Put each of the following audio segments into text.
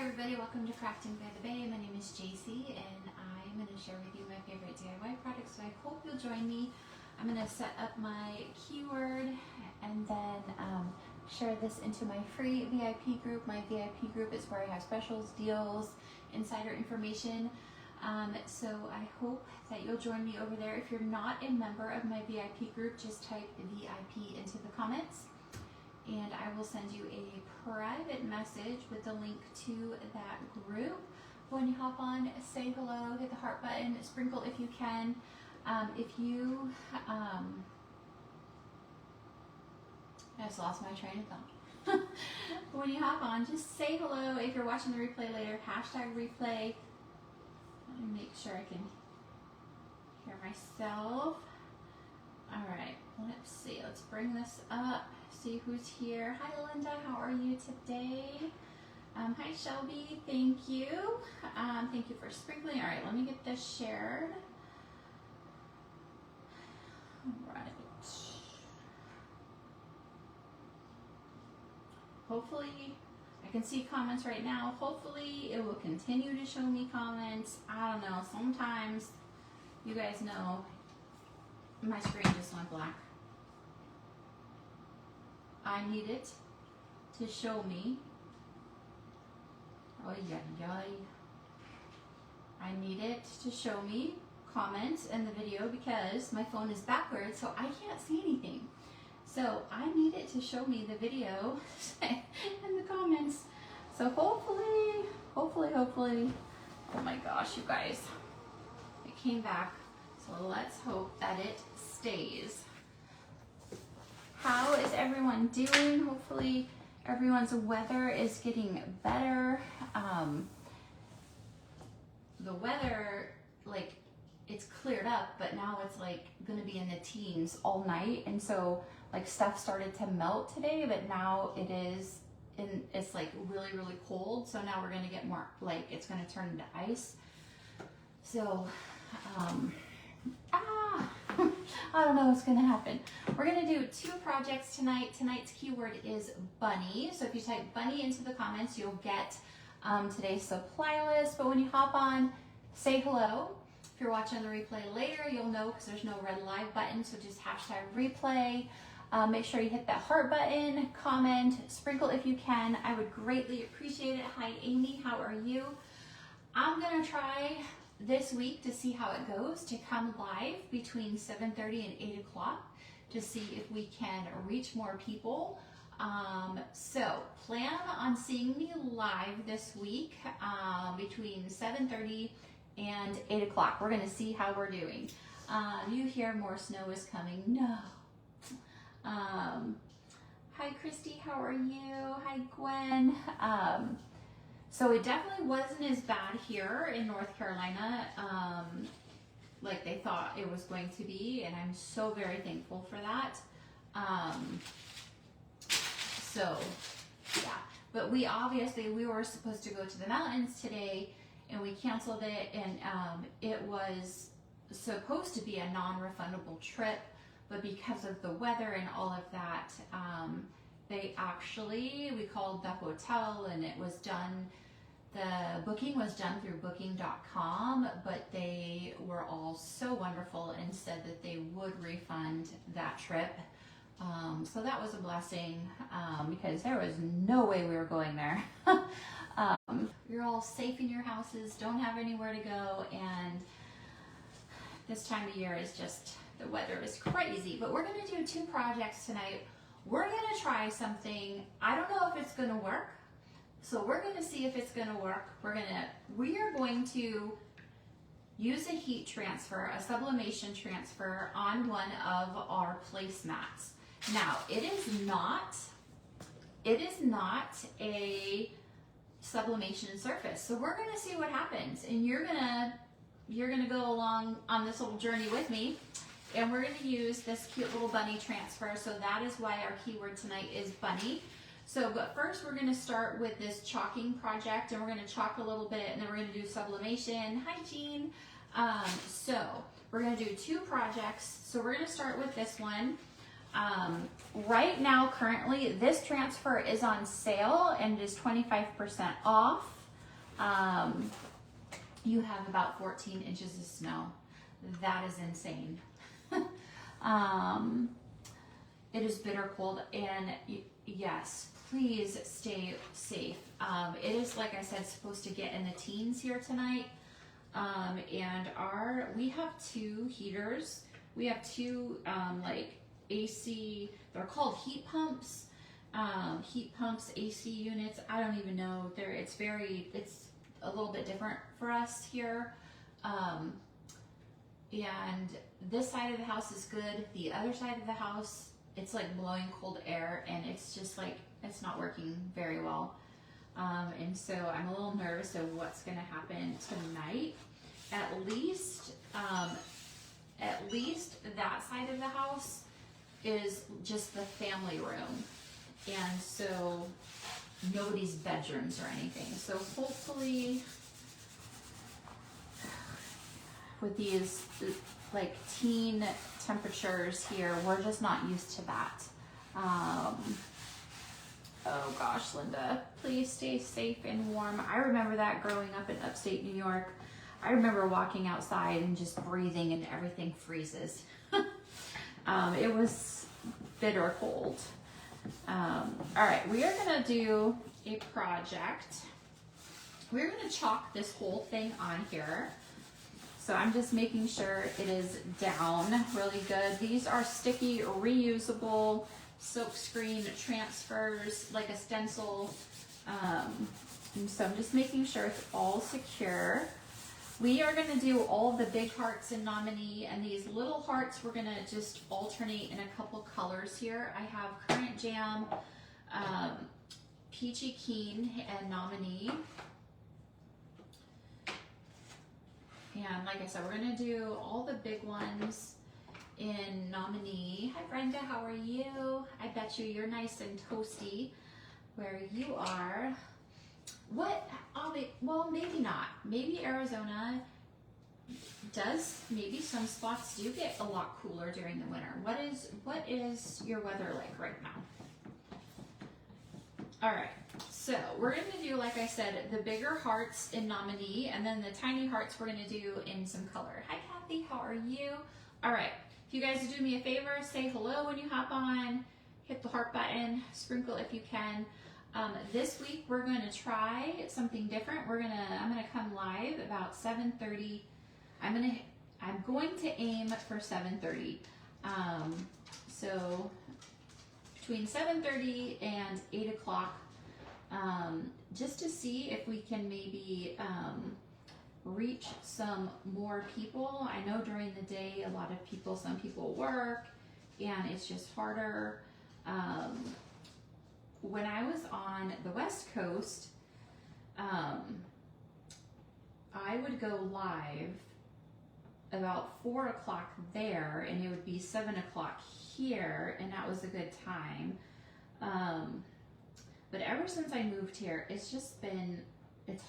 everybody, welcome to Crafting by the Bay. My name is JC and I'm going to share with you my favorite DIY products, so I hope you'll join me. I'm going to set up my keyword and then share this into my free VIP group. My VIP group is where I have specials, deals, insider information. So I hope that you'll join me over there. If you're not a member of my VIP group, just type VIP into the comments and I will send you a private message with the link to that group. When you hop on, say hello, hit the heart button, sprinkle if you can. I just lost my train of thought. When you hop on, just say hello. If you're watching the replay later, hashtag replay. Let me make sure I can hear myself. All right, let's see. Let's bring this up. See who's here. Hi, Linda. How are you today? Hi, Shelby. Thank you. Thank you for sprinkling. All right, let me get this shared. All right. Hopefully, I can see comments right now. Hopefully, it will continue to show me comments. I don't know. Sometimes, you guys know, my screen just went black. I need it to show me. Oh yeah. I need it to show me comments in the video because my phone is backwards, so I can't see anything. So I need it to show me the video and the comments. So hopefully. Oh my gosh, you guys. It came back. So let's hope that it stays. How is everyone doing? Hopefully everyone's weather is getting better. The weather, like, it's cleared up, but now it's like gonna be in the teens all night. And so like stuff started to melt today, but now it's like really, really cold. So now we're gonna get more, like it's gonna turn into ice. So, I don't know what's gonna happen. We're gonna do 2 projects tonight. Tonight's keyword is bunny. So if you type bunny into the comments, you'll get today's supply list. But when you hop on, say hello. If you're watching the replay later, you'll know because there's no red live button. So just hashtag replay. Make sure you hit that heart button, comment, sprinkle if you can. I would greatly appreciate it. Hi, Amy, how are you? I'm gonna try this week to see how it goes to come live between 7:30 and 8 o'clock to see if we can reach more people. So plan on seeing me live this week between 7:30 and 8 o'clock. We're gonna see how we're doing. You hear more snow is coming. No. Hi, Christy, how are you? Hi, Gwen. So it definitely wasn't as bad here in North Carolina like they thought it was going to be, and I'm so very thankful for that. So yeah, but we were supposed to go to the mountains today and we canceled it, and it was supposed to be a non-refundable trip, but because of the weather and all of that, we called the hotel and it was done. The booking was done through booking.com, but they were all so wonderful and said that they would refund that trip. So that was a blessing because there was no way we were going there. You're all safe in your houses, don't have anywhere to go, and this time of year is just, the weather is crazy. But we're gonna do 2 projects tonight. We're gonna try something. I don't know if it's gonna work. So we're gonna see if it's gonna work. We are going to use a heat transfer, a sublimation transfer on one of our placemats. Now, it is not a sublimation surface. So we're gonna see what happens, and you're gonna go along on this little journey with me. And we're gonna use this cute little bunny transfer. So that is why our keyword tonight is bunny. So, but first we're gonna start with this chalking project, and we're gonna chalk a little bit, and then we're gonna do sublimation. Hi, Jean. So we're gonna do 2 projects. So we're gonna start with this one. Right now, currently, this transfer is on sale and is 25% off. you have about 14 inches of snow. That is insane. It is bitter cold, and yes, please stay safe. It is, like I said, supposed to get in the teens here tonight. And we have two heaters. We have two, like AC, they're called heat pumps, AC units. I don't even know. It's a little bit different for us here. And this side of the house is good. The other side of the house, it's like blowing cold air, and it's just like, it's not working very well. And so I'm a little nervous of what's gonna happen tonight. At least that side of the house is just the family room. And so nobody's bedrooms or anything. So hopefully with these like teen temperatures here, we're just not used to that. Oh gosh, Linda, please stay safe and warm. I remember that growing up in upstate New York. I remember walking outside and just breathing and everything freezes. It was bitter cold. All right, we are gonna do a project. We're gonna chalk this whole thing on here. So I'm just making sure it is down really good. These are sticky, reusable silk screen transfers, like a stencil. And so I'm just making sure it's all secure. We are gonna do all the big hearts in nominee, and these little hearts we're gonna just alternate in a couple colors here. I have Currant Jam, Peachy Keen, and nominee. And like I said, we're gonna do all the big ones in nominee. Hi Brenda, how are you? I bet you're nice and toasty where you are. Well, maybe not. Maybe Arizona does, maybe some spots do get a lot cooler during the winter. What is your weather like right now? All right, so we're gonna do, like I said, the bigger hearts in nominee, and then the tiny hearts we're gonna do in some color. Hi Kathy, how are you? All right, if you guys do me a favor, say hello when you hop on, hit the heart button, sprinkle if you can. This week we're going to try something different. I'm gonna come live about 7:30. I'm going to aim for 7:30. So between 7:30 and 8 o'clock, just to see if we can maybe reach some more people. I know during the day some people work, and it's just harder. When I was on the West Coast, I would go live about 4 o'clock there, and it would be 7 o'clock here, and that was a good time. But ever since I moved here, it's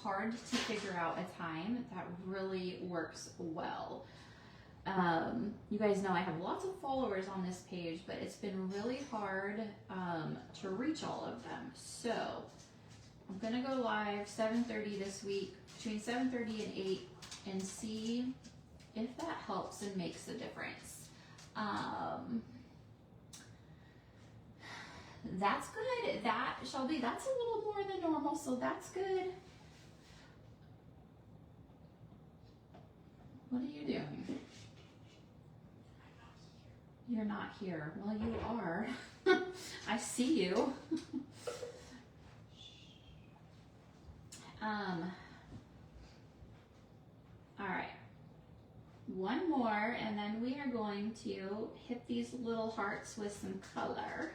hard to figure out a time that really works well. You guys know I have lots of followers on this page, but it's been really hard to reach all of them. So I'm gonna go live 7:30 this week, between 7:30 and 8, and see if that helps and makes a difference. That's good. Shelby, that's a little more than normal, so that's good. What are you doing? You're not here. Well, you are. I see you. All right. One more, and then we are going to hit these little hearts with some color.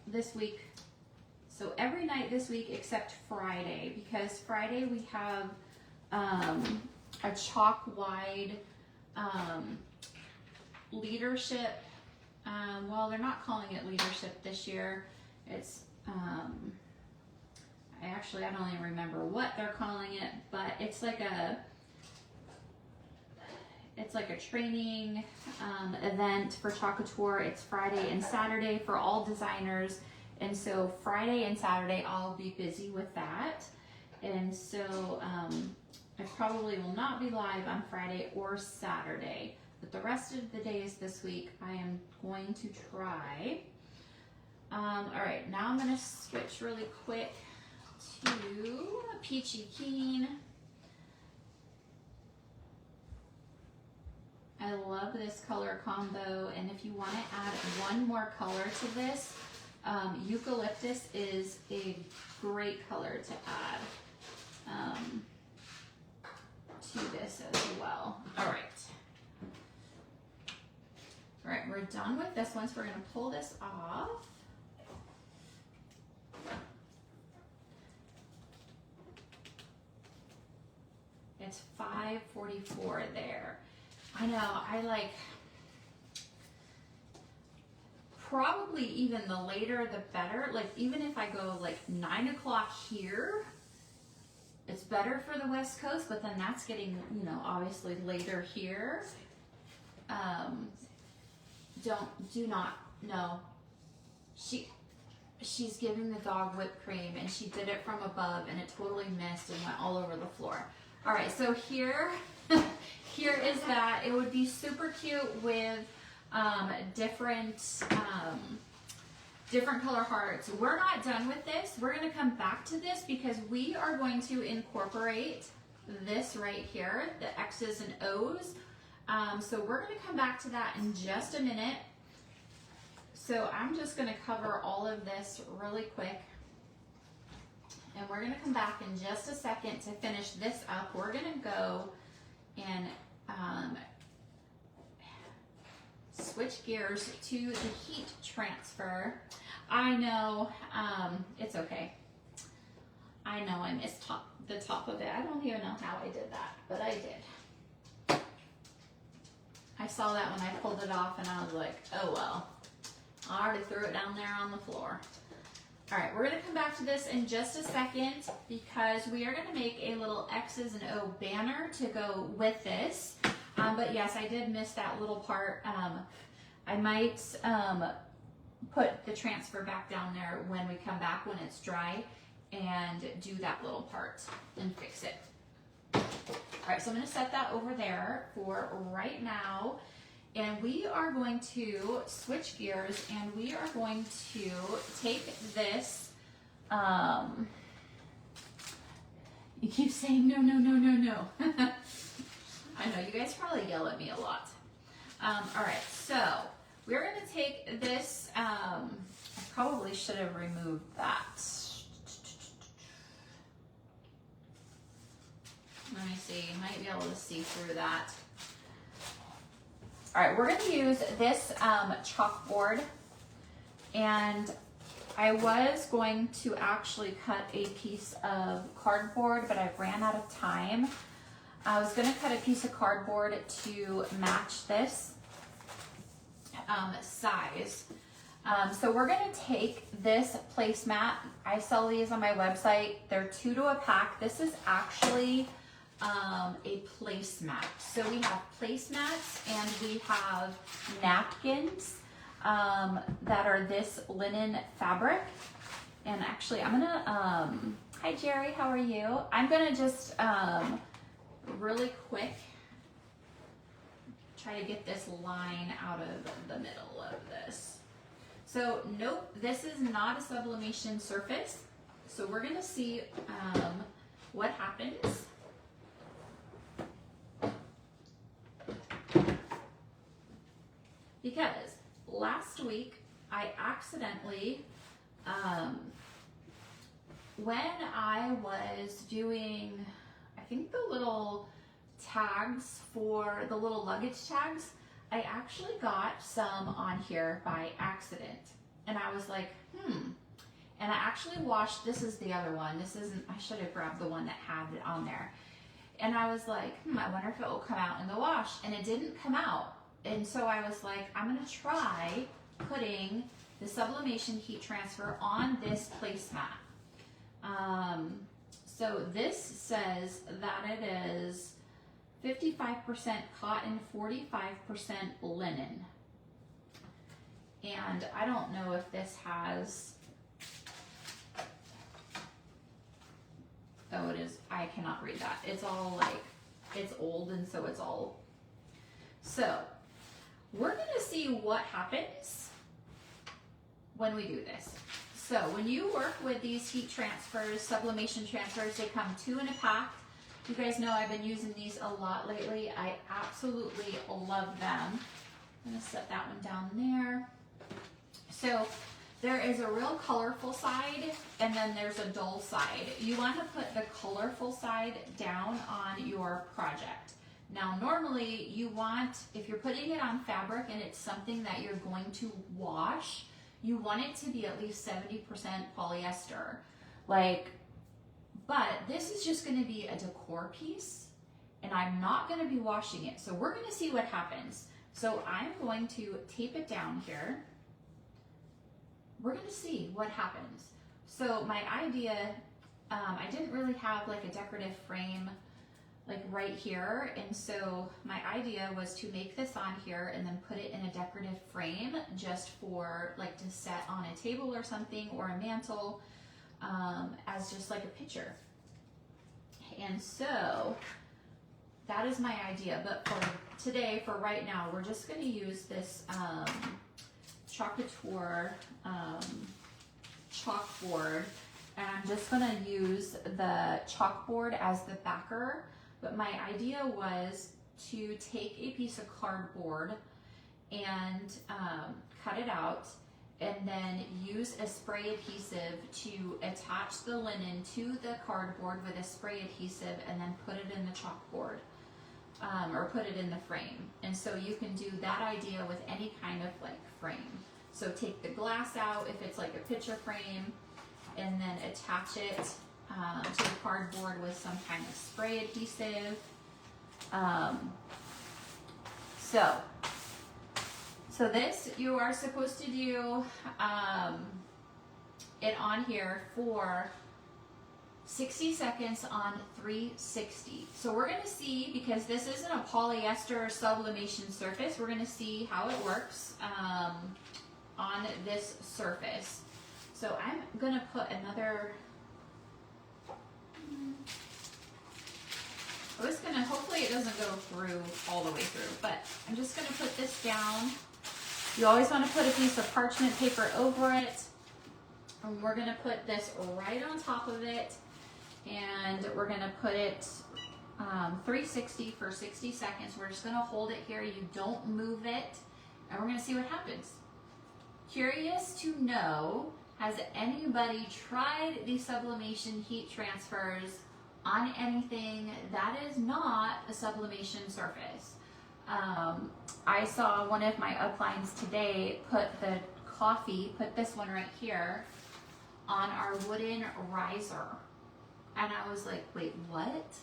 This week, so every night this week except Friday, because Friday we have a chalk-wide leadership. Well, they're not calling it leadership this year. It's I don't even remember what they're calling it, but it's like it's like a training event for Chalkboard. It's Friday and Saturday for all designers. And so Friday and Saturday, I'll be busy with that. And so I probably will not be live on Friday or Saturday, but the rest of the days this week, I am going to try. All right, now I'm gonna switch really quick to Peachy Keen. I love this color combo, and if you want to add one more color to this, eucalyptus is a great color to add to this as well. All right. All right, we're done with this one, so we're going to pull this off. It's 5:44 there. I know, I like, probably even the later the better. Like even if I go like 9 o'clock here, it's better for the West Coast, but then that's getting, you know, obviously later here. Do not, no. She's giving the dog whipped cream and she did it from above and it totally missed and went all over the floor. All right, so here, here is that. It would be super cute with different color hearts. We're not done with this. We're gonna come back to this because we are going to incorporate this right here, the X's and O's. So we're gonna come back to that in just a minute. So I'm just gonna cover all of this really quick. And we're gonna come back in just a second to finish this up. We're gonna go and switch gears to the heat transfer. I know, it's okay. I know I missed the top of it. I don't even know how I did that, but I did. I saw that when I pulled it off and I was like, oh well. I already threw it down there on the floor. All right, we're gonna come back to this in just a second because we are gonna make a little X's and O banner to go with this. But yes, I did miss that little part. I might put the transfer back down there when we come back when it's dry and do that little part and fix it. All right, so I'm gonna set that over there for right now. And we are going to switch gears and we are going to take this, you keep saying no, no, no, no, no. I know, you guys probably yell at me a lot. All right, so we're gonna take this, I probably should have removed that. Let me see, you might be able to see through that. All right, we're gonna use this chalkboard, and I was going to actually cut a piece of cardboard, but I ran out of time. I was gonna cut a piece of cardboard to match this size. So we're gonna take this placemat. I sell these on my website. They're 2 to a pack. This is actually a placemat. So we have placemats and we have napkins that are this linen fabric. And actually I'm gonna, hi Jerry, how are you? I'm gonna just really quick try to get this line out of the middle of this. So nope, this is not a sublimation surface. So we're gonna see what happens. Because last week I accidentally, when I was doing, I think the little tags for the little luggage tags, I actually got some on here by accident. And I was like, and I actually washed, this is the other one. This isn't, I should have grabbed the one that had it on there. And I was like, I wonder if it will come out in the wash. And it didn't come out. And so I was like, I'm gonna try putting the sublimation heat transfer on this placemat. So this says that it is 55% cotton, 45% linen. And I don't know if this has, oh, it is, I cannot read that. It's all like, it's old, and so it's all, so we're gonna see what happens when we do this. So when you work with these heat transfers, sublimation transfers, they come 2 in a pack. You guys know I've been using these a lot lately. I absolutely love them. I'm gonna set that one down there. So there is a real colorful side, and then there's a dull side. You want to put the colorful side down on your project. Now normally you want, if you're putting it on fabric and it's something that you're going to wash, you want it to be at least 70% polyester. But this is just going to be a decor piece, and I'm not going to be washing it. So we're going to see what happens. So I'm going to tape it down here. We're going to see what happens. So my idea, I didn't really have like a decorative frame like right here, and so my idea was to make this on here and then put it in a decorative frame just for like to set on a table or something, or a mantle, as just like a picture. And so that is my idea. But for today, for right now, we're just going to use this Chalkboard, chalkboard, and I'm just going to use the chalkboard as the backer. But my idea was to take a piece of cardboard and cut it out, and then use a spray adhesive to attach the linen to the cardboard with a spray adhesive, and then put it in the chalkboard, or put it in the frame. And so you can do that idea with any kind of like frame. So take the glass out if it's like a picture frame, and then attach it to the cardboard with some kind of spray adhesive. So this, you are supposed to do it on here for 60 seconds on 360. So we're going to see, because this isn't a polyester sublimation surface, we're going to see how it works on this surface. So I'm going to put another, I was going to, hopefully it doesn't go through all the way through, but I'm just going to put this down. You always want to put a piece of parchment paper over it, and we're going to put this right on top of it, and we're going to put it 360 for 60 seconds. We're just going to hold it here. You don't move it, and we're going to see what happens. Curious to know, has anybody tried the sublimation heat transfers on anything that is not a sublimation surface? I saw one of my uplines today put the coffee, put this one right here, on our wooden riser. And I was like, wait, what?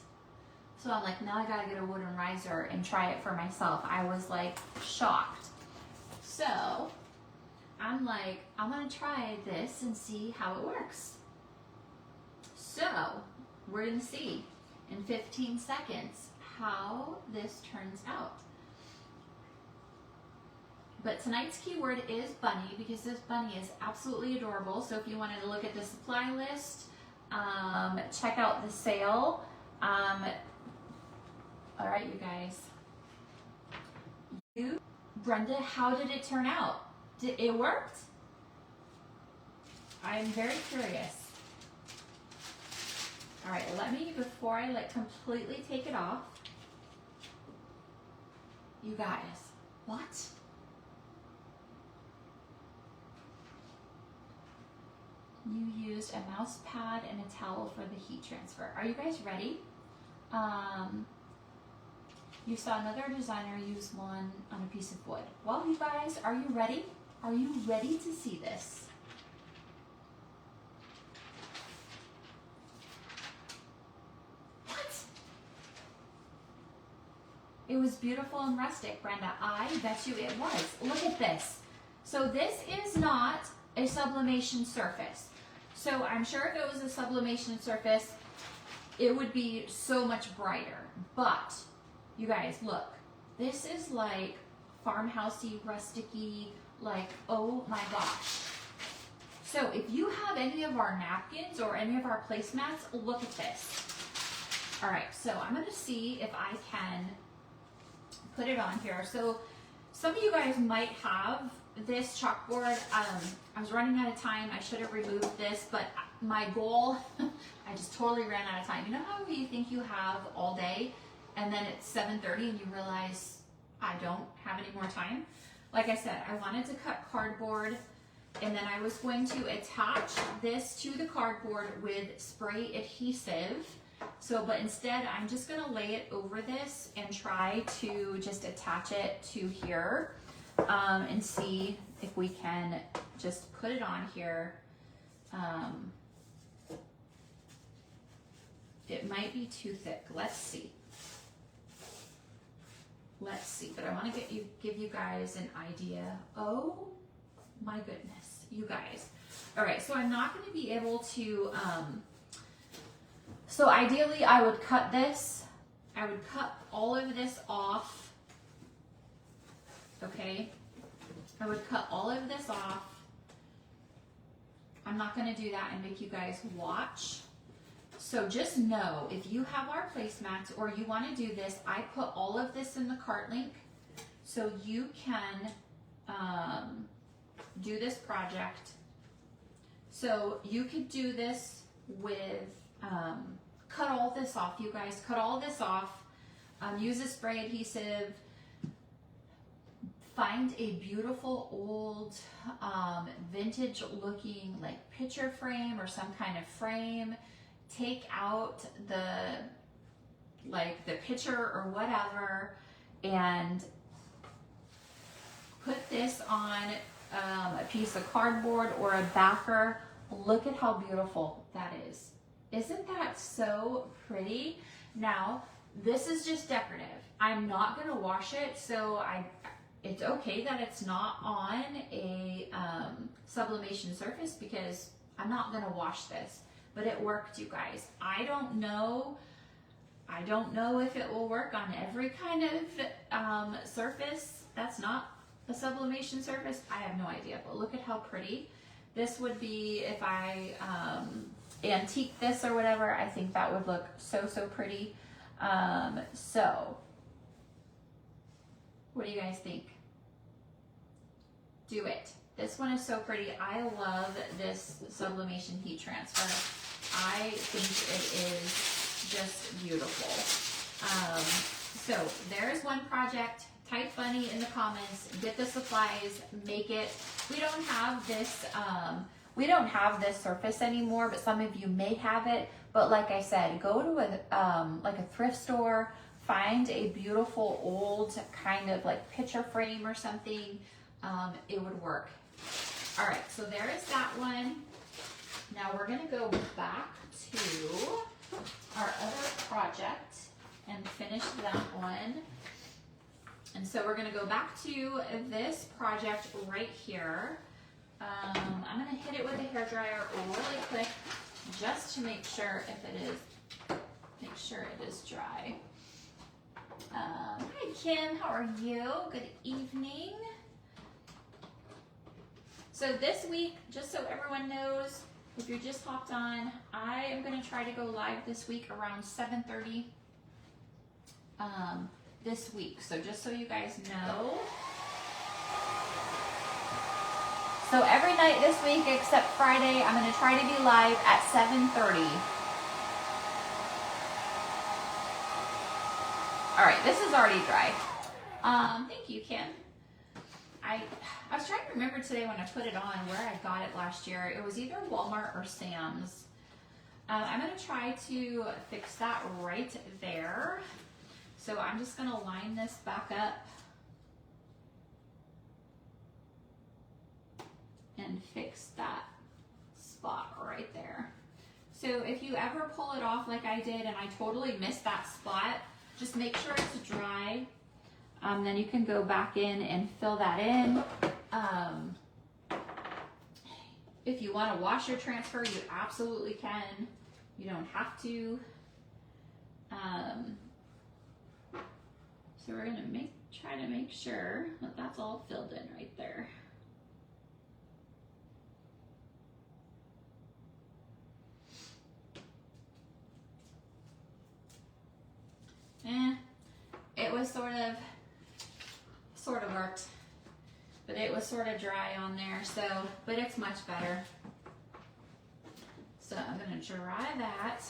So I'm like, now I gotta get a wooden riser and try it for myself. I was like shocked. So I'm like, I'm gonna try this and see how it works. So we're gonna see in 15 seconds how this turns out. But tonight's keyword is bunny, because this bunny is absolutely adorable. So if you wanted to look at the supply list, check out the sale. All right, you guys. Brenda, how did it turn out? Did it worked? I'm very curious. All right, let me, before I like completely take it off, you guys, what? You used a mouse pad and a towel for the heat transfer. Are you guys ready? You saw another designer use one on a piece of wood. Well, you guys, are you ready? Are you ready to see this? What? It was beautiful and rustic, Brenda. I bet you it was. Look at this. So this is not a sublimation surface. So I'm sure if it was a sublimation surface, it would be so much brighter. But You guys, look, this is like farmhousey, rusticy, like, oh my gosh. So if you have any of our napkins or any of our placemats, look at this. All right, so I'm gonna see if I can put it on here. So some of you guys might have this chalkboard. I was running out of time. I should have removed this, but my goal, I just totally ran out of time. You know how you think you have all day and then it's 7:30 and you realize I don't have any more time? Like I said, I wanted to cut cardboard and then I was going to attach this to the cardboard with spray adhesive. So, but instead I'm just gonna lay it over this and try to just attach it to here and see if we can just put it on here. It might be too thick. Let's see. Let's see, but I want to give you guys an idea. Oh my goodness, you guys. All right, so I'm not going to be able to, so ideally I would cut this. I would cut all of this off. Okay, I would cut all of this off. I'm not going to do that and make you guys watch. So just know, if you have our placemats or you want to do this, I put all of this in the cart link so you can do this project. So you could do this with, cut all this off, you guys, cut all this off, use a spray adhesive, find a beautiful old vintage looking like picture frame or some kind of frame, take out the picture or whatever and put this on a piece of cardboard or a backer. Look at how beautiful that is. Isn't that so pretty? Now, this is just decorative. I'm not gonna wash it, so it's okay that it's not on a sublimation surface because I'm not gonna wash this. But it worked, you guys. I don't know if it will work on every kind of surface that's not a sublimation surface. I have no idea, but look at how pretty. This would be, if I antique this or whatever, I think that would look so, so pretty. So, what do you guys think? Do it. This one is so pretty. I love this sublimation heat transfer. I think it is just beautiful. So there's one project. Type bunny in the comments, get the supplies, make it. We don't have this surface anymore, but some of you may have it. But like I said, go to like a thrift store, find a beautiful old kind of like picture frame or something. It would work. All right, so there is that one. Now we're gonna go back to our other project and finish that one. And so we're gonna go back to this project right here. I'm gonna hit it with a hairdryer really quick just to make sure it is dry. Hi Kim, how are you? Good evening. So this week, just so everyone knows, if you just hopped on, I am gonna try to go live this week around 7:30 this week. So just so you guys know. So every night this week except Friday, I'm gonna try to be live at 7:30. All right, this is already dry. Thank you, Kim. I was trying to remember today when I put it on where I got it last year. It was either Walmart or Sam's. I'm gonna try to fix that right there. So I'm just gonna line this back up and fix that spot right there. So if you ever pull it off like I did and I totally missed that spot, just make sure it's dry. Then you can go back in and fill that in. If you want to wash your transfer, you absolutely can. You don't have to. So we're gonna try to make sure that that's all filled in right there. It was sort of worked, but it was sort of dry on there, so, but it's much better. So I'm gonna dry that.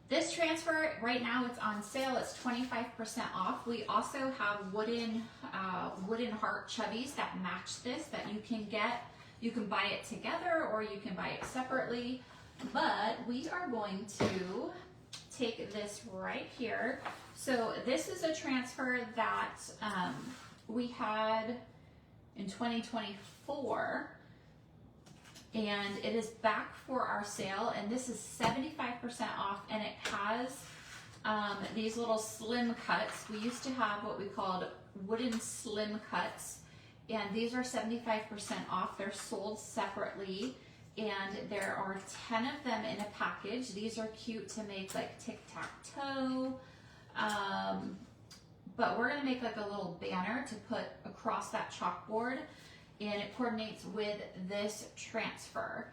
This transfer, right now it's on sale, it's 25% off. We also have wooden heart chubbies that match this that you can get. You can buy it together or you can buy it separately, but we are going to take this right here. So this is a transfer that we had in 2024. And it is back for our sale, and this is 75% off, and it has these little slim cuts. We used to have what we called wooden slim cuts, and these are 75% off. They're sold separately, and there are 10 of them in a package. These are cute to make like tic-tac-toe, but we're gonna make like a little banner to put across that chalkboard, and it coordinates with this transfer.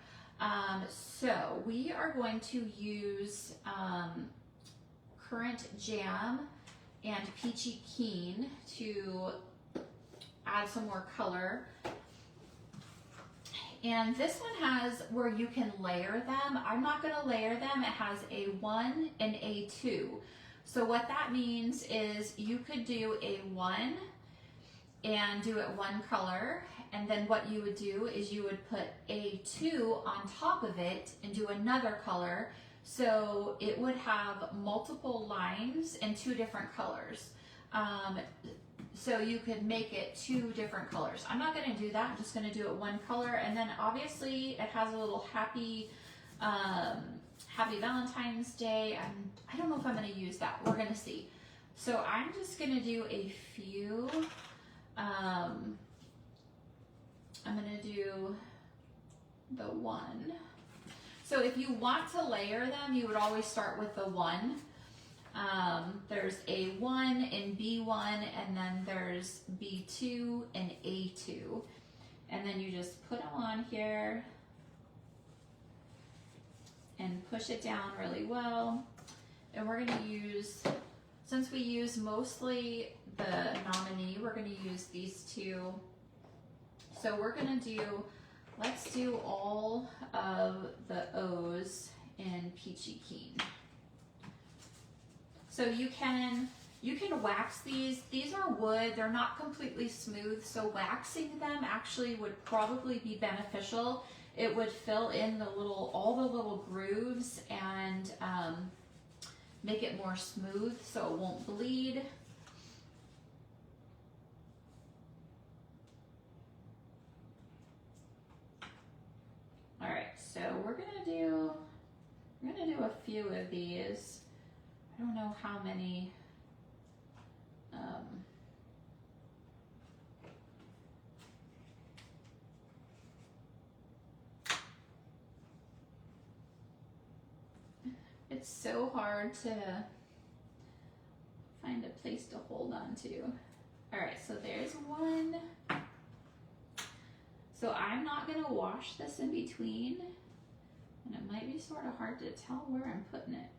So we are going to use Currant Jam and Peachy Keen to add some more color. And this one has where you can layer them. I'm not gonna layer them. It has A1 and A2. So what that means is you could do A1 and do it one color, and then what you would do is you would put A2 on top of it and do another color, so it would have multiple lines and 2 different colors. So you could make it 2 different colors. I'm not gonna do that, I'm just gonna do it one color, and then obviously it has a little happy Valentine's Day. I don't know if I'm gonna use that, we're gonna see. So I'm just gonna do a few. I'm gonna do the 1. So if you want to layer them, you would always start with the 1. There's A1 and B1, and then there's B2 and A2. And then you just put them on here and push it down really well. And we're gonna use, since we use mostly the nominee, we're gonna use these 2. So we're gonna do, let's do all of the O's in Peachy Keen. So you can wax these. These are wood, they're not completely smooth, so waxing them actually would probably be beneficial. It would fill in all the little grooves and make it more smooth so it won't bleed. All right, so we're gonna do a few of these. I don't know how many. It's so hard to find a place to hold on to. All right, so there's 1. So I'm not gonna wash this in between, and it might be sort of hard to tell where I'm putting it.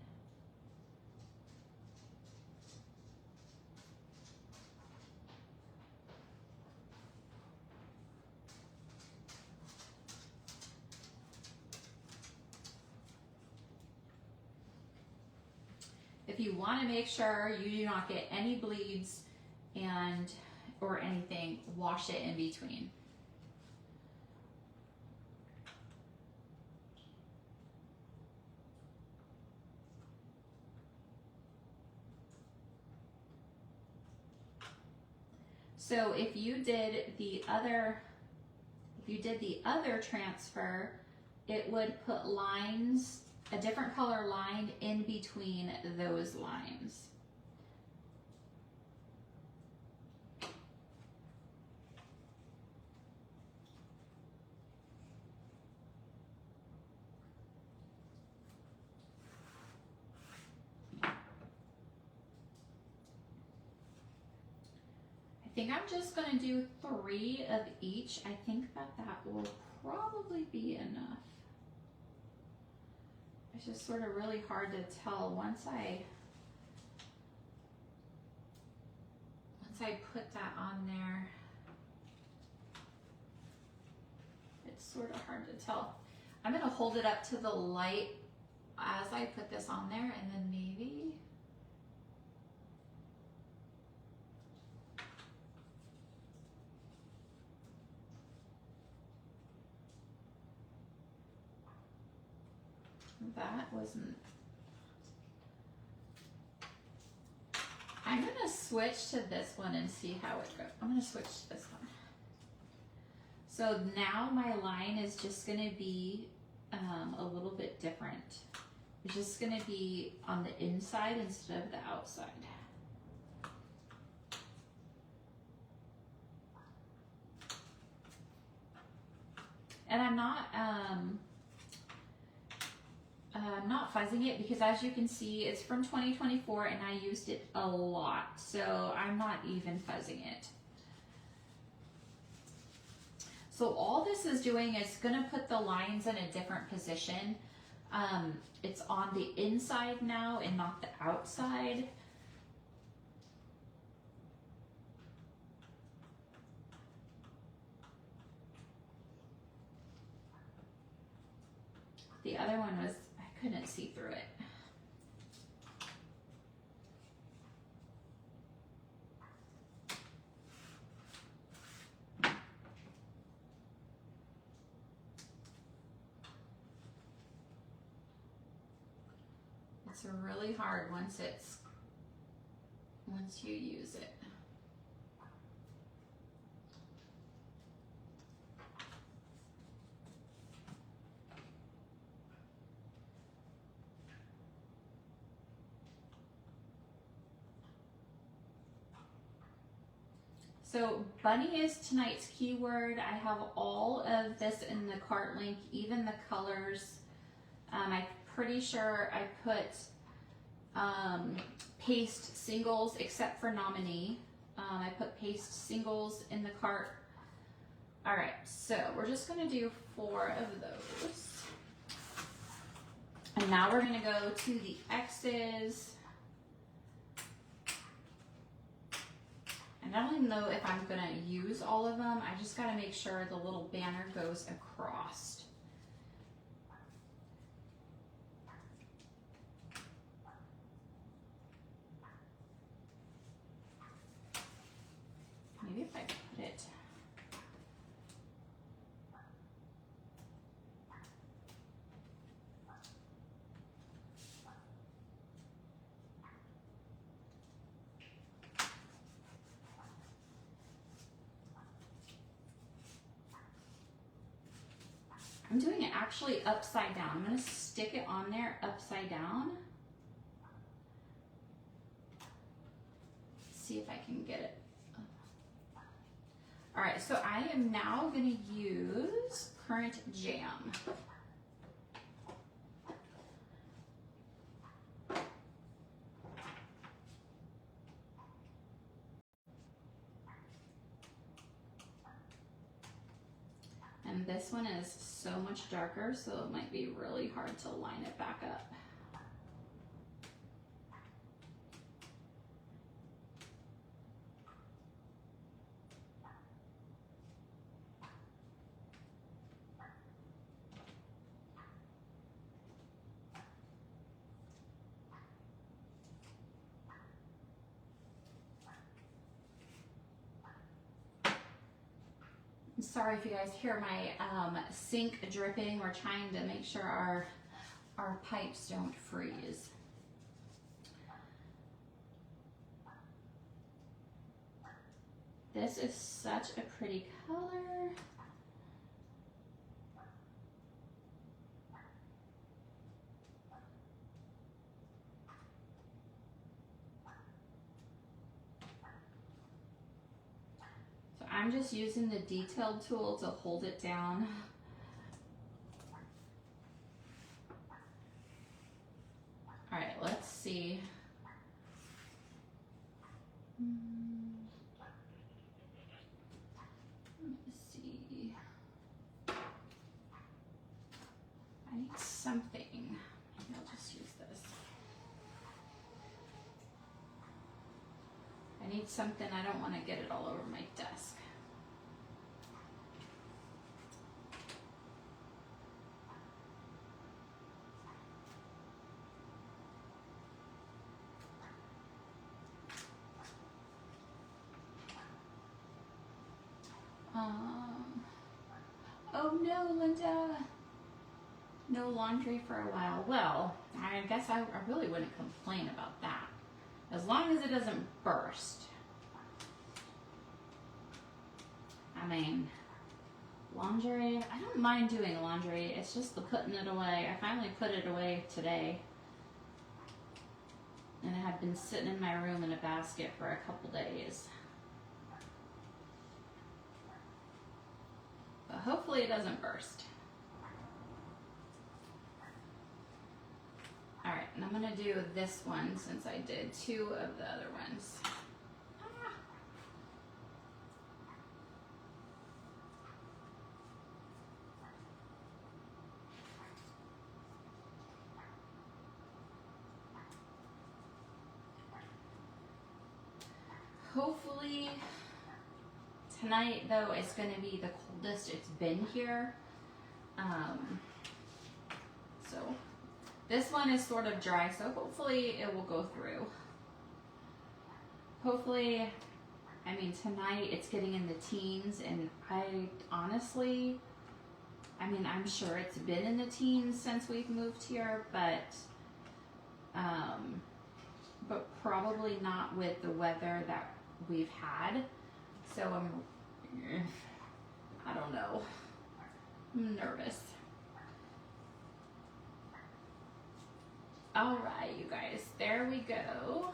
If you want to make sure you do not get any bleeds or anything, wash it in between. So if you did the other transfer, it would put lines, a different color line in between those lines. think I'm just gonna do 3 of each. I think that will probably be enough. It's just sort of really hard to tell once I put that on there. It's sort of hard to tell. I'm gonna hold it up to the light as I put this on there, and then maybe that wasn't. I'm gonna switch to this one and see how it goes. I'm gonna switch to this one. So now my line is just gonna be a little bit different. It's just gonna be on the inside instead of the outside. And I'm not fuzzing it because, as you can see, it's from 2024 and I used it a lot, so I'm not even fuzzing it. So all this is doing is going to put the lines in a different position. It's on the inside now and not the outside. The other one was, I couldn't see through it. It's really hard once you use it. So bunny is tonight's keyword. I have all of this in the cart link, even the colors. I'm pretty sure I put paste singles except for nominee. I put paste singles in the cart. All right, so we're just gonna do 4 of those. And now we're gonna go to the X's. And I don't even know if I'm gonna use all of them. I just gotta make sure the little banner goes across. Maybe if I put it. I'm doing it actually upside down. I'm going to stick it on there upside down. See if I can get it. All right, so I am now going to use Current Jam. And this one is so much darker, so it might be really hard to line it back up. Sorry if you guys hear my sink dripping. We're trying to make sure our pipes don't freeze. This is such a pretty color. I'm just using the detailed tool to hold it down. All right, let's see. need something. I don't want to get it all over my desk. Oh no, Linda. No laundry for a while. Well, I guess I really wouldn't complain about that. As long as it doesn't burst. I mean, laundry, I don't mind doing laundry. It's just the putting it away. I finally put it away today. And it had been sitting in my room in a basket for a couple days. But hopefully it doesn't burst. All right, and I'm gonna do this one since I did 2 of the other ones. Hopefully tonight though is gonna be the coldest it's been here. So this one is sort of dry, so hopefully it will go through. Hopefully, I mean, tonight it's getting in the teens, and I honestly, I mean, I'm sure it's been in the teens since we've moved here, but probably not with the weather that we've had. So I don't know. I'm nervous. All right, you guys, there we go.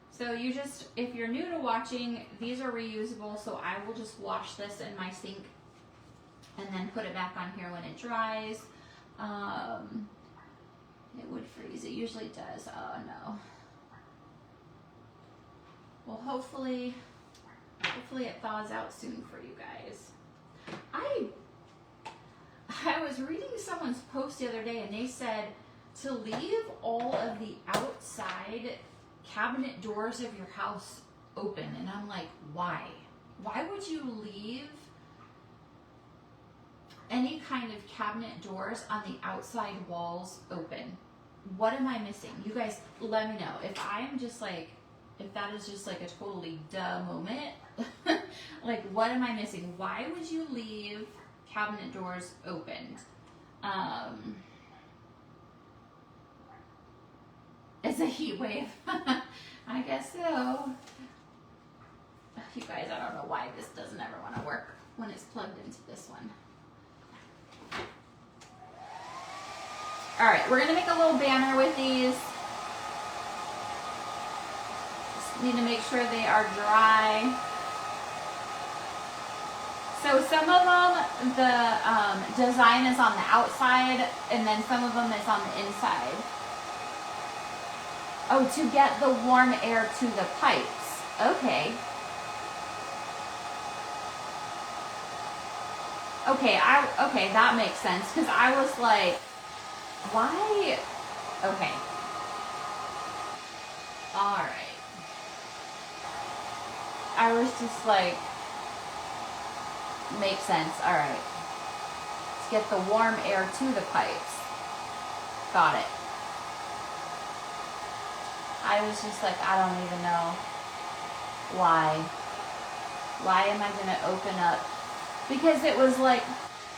So you just, if you're new to watching, these are reusable, so I will just wash this in my sink and then put it back on here when it dries. It would freeze, it usually does. Oh no. Well, hopefully it thaws out soon for you guys. I was reading someone's post the other day and they said to leave all of the outside cabinet doors of your house open, and I'm like, why? Why would you leave any kind of cabinet doors on the outside walls open? What am I missing? You guys, let me know. If that is just like a totally duh moment, like what am I missing? Why would you leave cabinet doors opened? It's a heat wave. I guess so. You guys, I don't know why this doesn't ever want to work when it's plugged into this one. All right, we're gonna make a little banner with these. Just need to make sure they are dry. So some of them, the design is on the outside, and then some of them is on the inside. Oh, to get the warm air to the pipes. Okay. Okay, that makes sense, because I was like, why? Okay. All right. I was just like, makes sense. All right. Let's get the warm air to the pipes. Got it. I was just like, I don't even know why. Why am I going to open up? Because it was like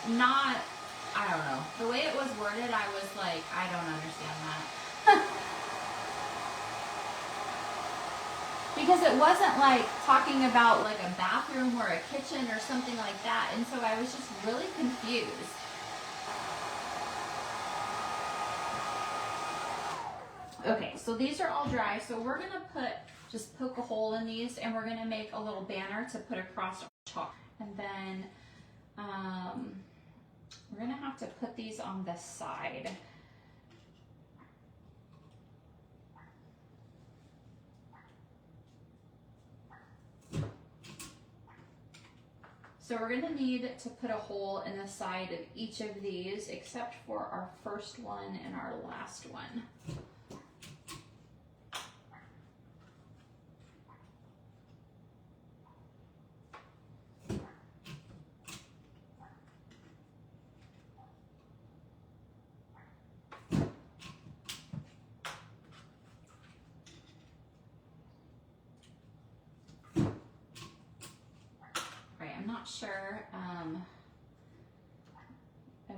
not, I don't know. The way it was worded, I was like, I don't understand that. Because it wasn't like talking about like a bathroom or a kitchen or something like that. And so I was just really confused. Okay, so these are all dry. So we're gonna just poke a hole in these, and we're gonna make a little banner to put across our chalk. And then we're gonna have to put these on the side. So we're gonna need to put a hole in the side of each of these, except for our first one and our last one. not sure.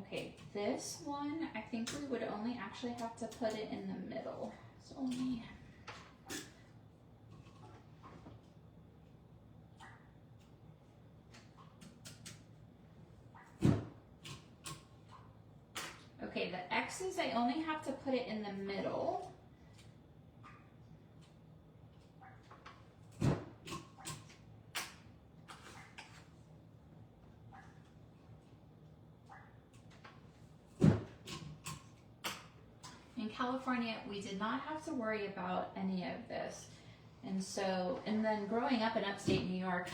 Okay, this one, I think we would only actually have to put it in the middle. So let me... Okay, the X's, I only have to put it in the middle. In California, we did not have to worry about any of this. And so, and then growing up in upstate New York,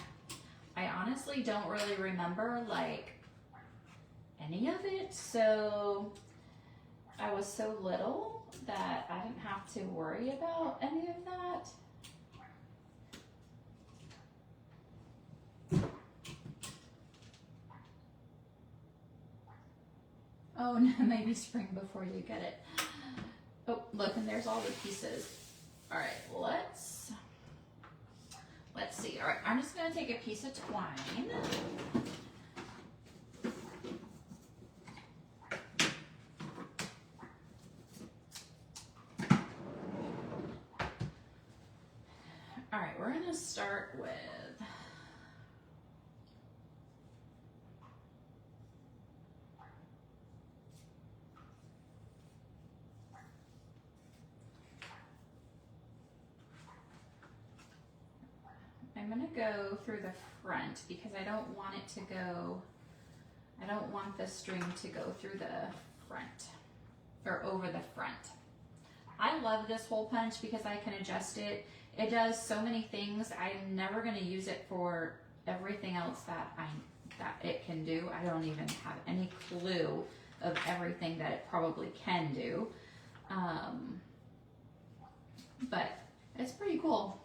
I honestly don't really remember like any of it. So I was so little that I didn't have to worry about any of that. Oh no, maybe spring before you get it. Oh, look, and there's all the pieces. All right, let's see. All right, I'm just gonna take a piece of twine. All right, we're gonna start with I'm gonna go through the front because I don't want it to go, I don't want the string to go through the front or over the front. I love this hole punch because I can adjust it. It does so many things. I'm never gonna use it for everything else that it can do. I don't even have any clue of everything that it probably can do. But it's pretty cool.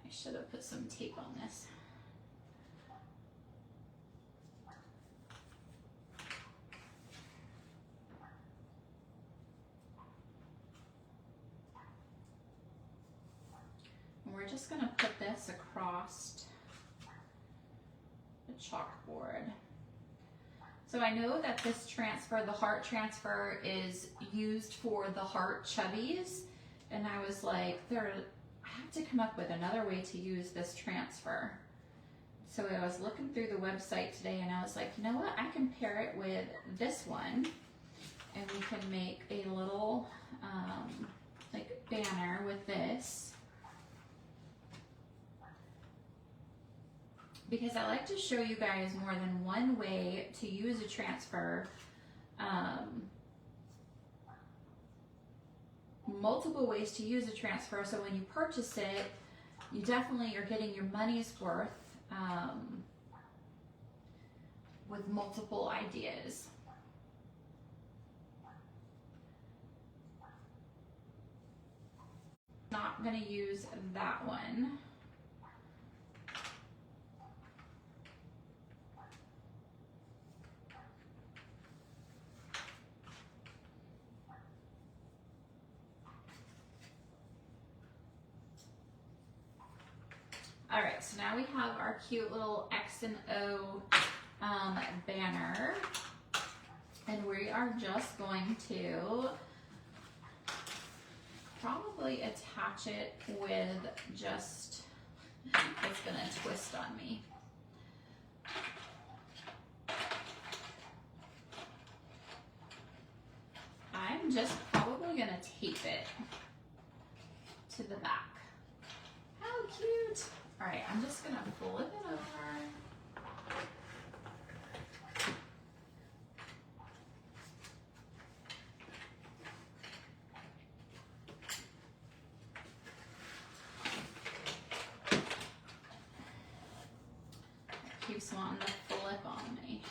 I should have put some tape on this. And we're just going to put this across the chalkboard. So I know that this transfer, the heart transfer, is used for the heart chubbies, and I was like, I have to come up with another way to use this transfer. So I was looking through the website today and I was like, you know what, I can pair it with this one and we can make a little like banner with this. Because I like to show you guys more than one way to use a transfer. Multiple ways to use a transfer, so when you purchase it, you definitely are getting your money's worth with multiple ideas. Not going to use that one. All right, so now we have our cute little X and O banner, and we are just going to probably attach it with just, it's gonna twist on me. I'm just probably gonna tape it to the back. How cute. All right, I'm just gonna flip it over. It keeps wanting to flip on me.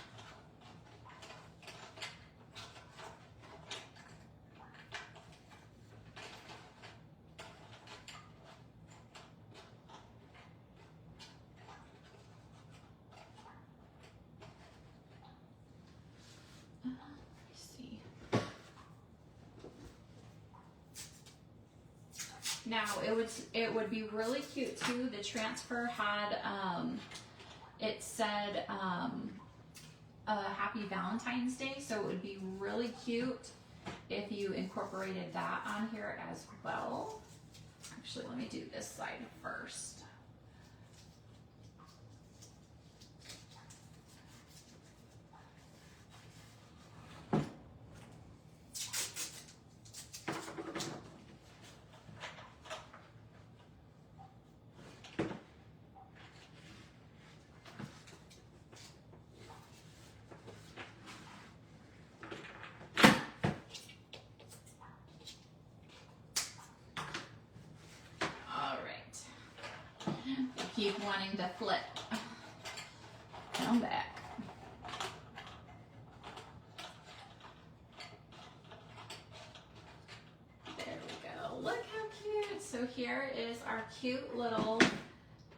Now it would be really cute too. The transfer had it said Happy Valentine's Day, so it would be really cute if you incorporated that on here as well. Actually, let me do this side first. Keep wanting to flip. Come back. There we go. Look how cute. So here is our cute little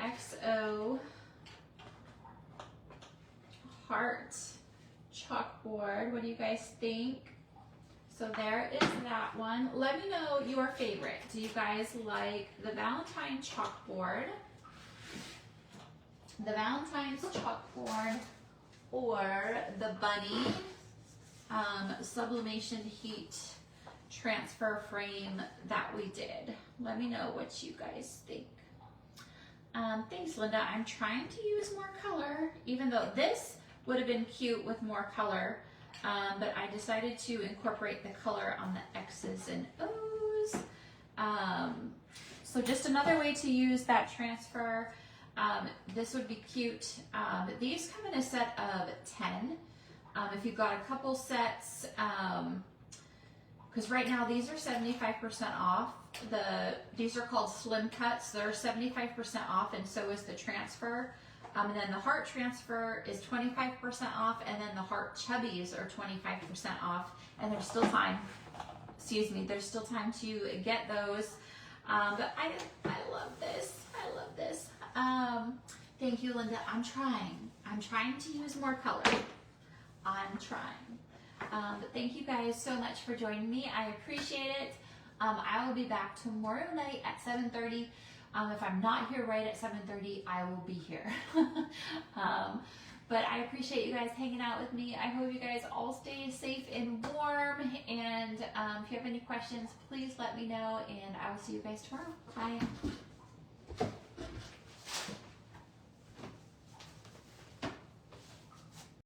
XO heart chalkboard. What do you guys think? So there is that one. Let me know your favorite. Do you guys like the Valentine chalkboard, the Valentine's chalkboard, or the bunny sublimation heat transfer frame that we did? Let me know what you guys think. Thanks, Linda. I'm trying to use more color, even though this would have been cute with more color, but I decided to incorporate the color on the X's and O's. So just another way to use that transfer. This would be cute. These come in a set of 10. If you've got a couple sets, because right now these are 75% off. These are called slim cuts. They're 75% off, and so is the transfer. And then the heart transfer is 25% off, and then the heart chubbies are 25% off. And there's still time. Excuse me. There's still time to get those. But I love this. I love this. Thank you, Linda. I'm trying to use more color. I'm trying. But thank you guys so much for joining me. I appreciate it. I will be back tomorrow night at 7:30. If I'm not here right at 7:30, I will be here. But I appreciate you guys hanging out with me. I hope you guys all stay safe and warm. And if you have any questions, please let me know. And I will see you guys tomorrow. Bye.